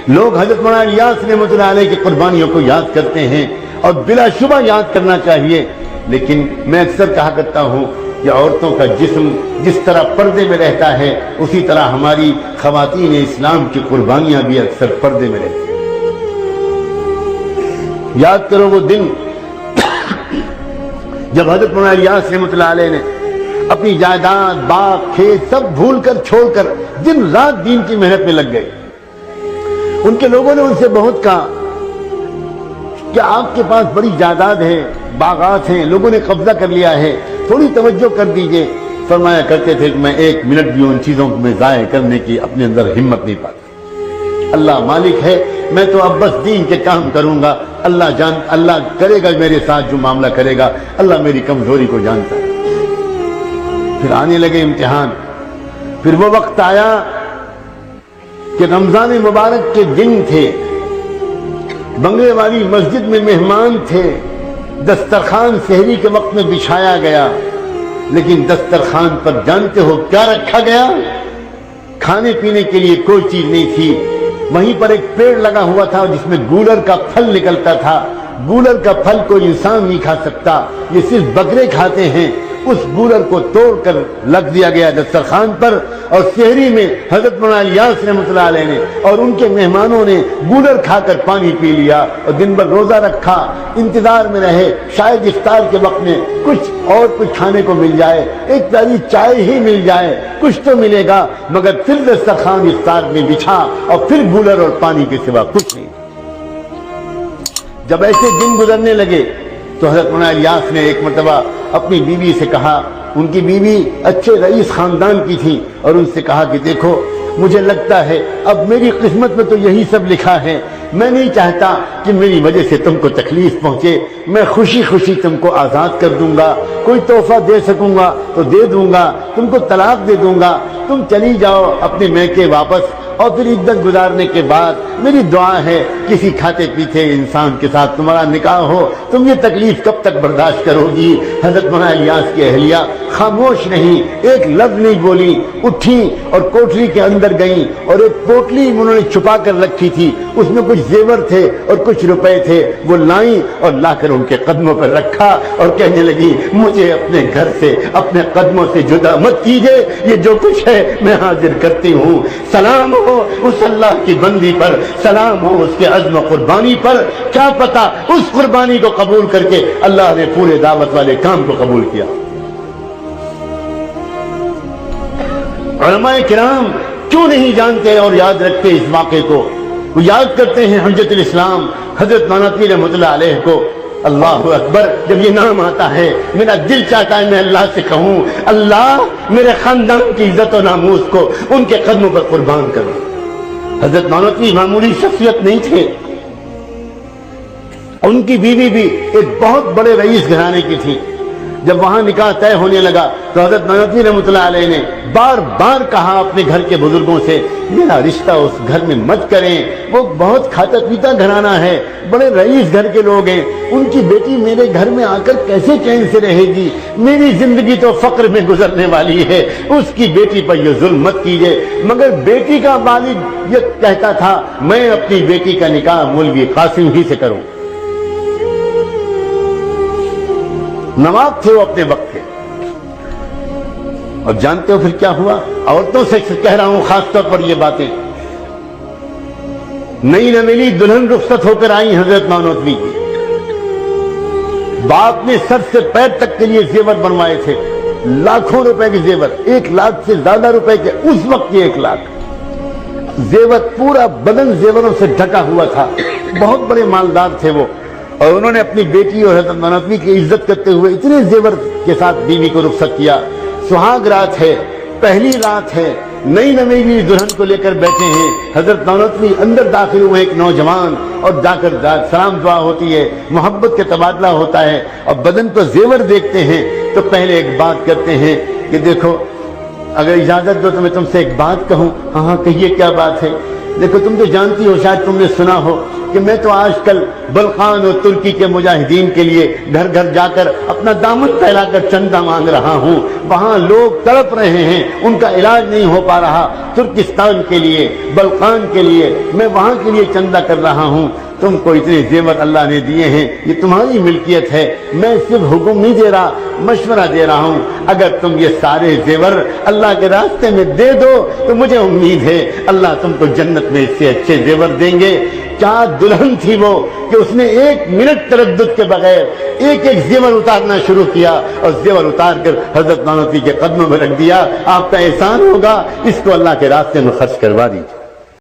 لوگ حضرت مولانا الیاس رحمۃ اللہ علیہ کی قربانیوں کو یاد کرتے ہیں اور بلا شبہ یاد کرنا چاہیے، لیکن میں اکثر کہا کرتا ہوں کہ عورتوں کا جسم جس طرح پردے میں رہتا ہے اسی طرح ہماری خواتین اسلام کی قربانیاں بھی اکثر پردے میں رہتی ہیں۔ یاد کرو وہ دن جب حضرت مولانا الیاس رحمۃ اللہ علیہ نے اپنی جائیداد، باغ، کھیت سب بھول کر چھوڑ کر دن رات دین کی محنت میں لگ گئے۔ ان کے لوگوں نے ان سے بہت کہا کہ آپ کے پاس بڑی جائیداد ہے، باغات ہیں، لوگوں نے قبضہ کر لیا ہے، تھوڑی توجہ کر دیجئے۔ فرمایا کرتے تھے کہ میں ایک منٹ بھی ان چیزوں کو میں ضائع کرنے کی اپنے اندر ہمت نہیں پاتا۔ اللہ مالک ہے، میں تو اب بس دین کے کام کروں گا، اللہ کرے گا میرے ساتھ جو معاملہ کرے گا، اللہ میری کمزوری کو جانتا ہے۔ پھر آنے لگے امتحان، پھر وہ وقت آیا کہ رمضان مبارک کے دن تھے، بنگلے والی مسجد میں مہمان تھے، دسترخوان سحری کے وقت میں بچھایا گیا، لیکن دسترخوان پر جانتے ہو کیا رکھا گیا؟ کھانے پینے کے لیے کوئی چیز نہیں تھی۔ وہیں پر ایک پیڑ لگا ہوا تھا جس میں گولر کا پھل نکلتا تھا۔ گولر کا پھل کوئی انسان نہیں کھا سکتا، یہ صرف بکرے کھاتے ہیں۔ اس گولر کو توڑ کر لگ دیا گیا دسترخوان پر، اور سحری میں حضرت مولانا الیاس رحمۃ اللہ علیہ نے اور ان کے مہمانوں نے گولر کھا کر پانی پی لیا اور دن بھر روزہ رکھا، انتظار میں رہے شاید افطار کے وقت میں کچھ کھانے کو مل جائے، ایک پیالی چائے ہی مل جائے، کچھ تو ملے گا، مگر پھر دسترخوان افطار میں بچھا اور پھر گولر اور پانی کے سوا کچھ نہیں۔ جب ایسے دن گزرنے لگے تو حضرت مولانا الیاس نے ایک مرتبہ اپنی بیوی سے کہا، ان کی بیوی اچھے رئیس خاندان کی تھی، اور ان سے کہا کہ دیکھو مجھے لگتا ہے اب میری قسمت میں تو یہی سب لکھا ہے، میں نہیں چاہتا کہ میری وجہ سے تم کو تکلیف پہنچے، میں خوشی خوشی تم کو آزاد کر دوں گا، کوئی تحفہ دے سکوں گا تو دے دوں گا، تم کو طلاق دے دوں گا، تم چلی جاؤ اپنے میکے واپس، اور پھر عدت گزارنے کے بعد میری دعا ہے کسی کھاتے پیتے انسان کے ساتھ تمہارا نکاح ہو، تم یہ تکلیف کب تک برداشت کرو گی؟ حضرت مولانا الیاس کی اہلیہ خاموش نہیں، ایک لفظ نہیں بولی، اٹھی اور کوٹری کے اندر گئیں، اور ایک پوٹلی انہوں نے چھپا کر رکھی تھی، اس میں کچھ زیور تھے اور کچھ روپے تھے، وہ لائیں اور لا کر ان کے قدموں پر رکھا اور کہنے لگی مجھے اپنے گھر سے، اپنے قدموں سے جدا مت کیجئے، یہ جو کچھ ہے میں حاضر کرتی ہوں۔ سلام ہو اس اللہ کی بندی پر، سلام ہو اس کے عزم و قربانی پر، کیا پتا اس قربانی کو قبول کر کے اللہ نے پورے دعوت والے کام کو قبول کیا۔ علماء کرام کیوں نہیں جانتے اور یاد رکھتے اس واقعے کو؟ وہ یاد کرتے ہیں حجت الاسلام حضرت مولانا پیر رحمۃ اللہ علیہ کو۔ اللہ اکبر، جب یہ نام آتا ہے میرا دل چاہتا ہے میں اللہ سے کہوں اللہ میرے خاندان کی عزت و ناموس کو ان کے قدموں پر قربان کرو۔ حضرت مولانا پیر معمولی شخصیت نہیں تھے، ان کی بیوی بھی ایک بہت بڑے رئیس گھرانے کی تھی۔ جب وہاں نکاح طے ہونے لگا تو حضرت مولانا پیر رحمۃ اللہ علیہ نے بار بار کہا اپنے گھر کے بزرگوں سے میرا رشتہ اس گھر میں مت کریں، وہ بہت کھاتا پیتا گھرانہ ہے، بڑے رئیس گھر کے لوگ ہیں، ان کی بیٹی میرے گھر میں آ کر کیسے چین سے رہے گی؟ میری زندگی تو فقر میں گزرنے والی ہے، اس کی بیٹی پر یہ ظلم مت کیجیے۔ مگر بیٹی کا والد یہ کہتا تھا میں اپنی بیٹی کا نکاح مولوی قاسم ہی سے کروں۔ نواب تھے وہ اپنے وقت کے، اور جانتے ہو پھر کیا ہوا؟ عورتوں سے کہہ رہا ہوں خاص طور پر یہ باتیں، نئی نویلی دلہن رخصت ہو کر آئی حضرت مانوتوی کی، باپ نے سر سے پیر تک کے لیے زیور بنوائے تھے، لاکھوں روپے کے زیور، 1 لاکھ سے زیادہ روپے کے، اس وقت کے 1 لاکھ زیور، پورا بدن زیوروں سے ڈھکا ہوا تھا، بہت بڑے مالدار تھے وہ، اور انہوں نے اپنی بیٹی اور حضرت مانوتوی کی عزت کرتے ہوئے اتنے زیور کے ساتھ بیوی کو رخصت کیا۔ سہاگ رات ہے، پہلی رات ہے، نئی نویلی دلہن کو لے کر بیٹھے ہیں، حضرت مانوتوی اندر داخل ہوئے ایک نوجوان، اور جا کر سلام دعا ہوتی ہے، محبت کا تبادلہ ہوتا ہے، اور بدن پر زیور دیکھتے ہیں تو پہلے ایک بات کرتے ہیں کہ دیکھو اگر اجازت دو تو میں تم سے ایک بات کہوں۔ ہاں کہیے کیا بات ہے؟ دیکھو تم تو جانتی ہو، شاید تم نے سنا ہو کہ کہ میں تو آج کل بلخان اور ترکی کے مجاہدین کے لیے گھر گھر جا کر اپنا دامن پھیلا کر چندہ مانگ رہا ہوں، وہاں لوگ تڑپ رہے ہیں، ان کا علاج نہیں ہو پا رہا، ترکستان کے لیے، بلخان کے لیے میں وہاں کے لیے چندہ کر رہا ہوں، تم کو اتنے زیور اللہ نے دیے ہیں، یہ تمہاری ملکیت ہے، میں صرف حکم نہیں دے رہا، مشورہ دے رہا ہوں، اگر تم یہ سارے زیور اللہ کے راستے میں دے دو تو مجھے امید ہے اللہ تم کو جنت میں اس سے اچھے زیور دیں گے۔ کیا دلہن تھی وہ کہ اس نے 1 منٹ تردد کے بغیر ایک ایک زیور اتارنا شروع کیا اور زیور اتار کر حضرت نانوتوی کے قدموں میں رکھ دیا۔ آپ کا احسان ہوگا، اس کو اللہ کے راستے میں خرچ کروا دیجیے۔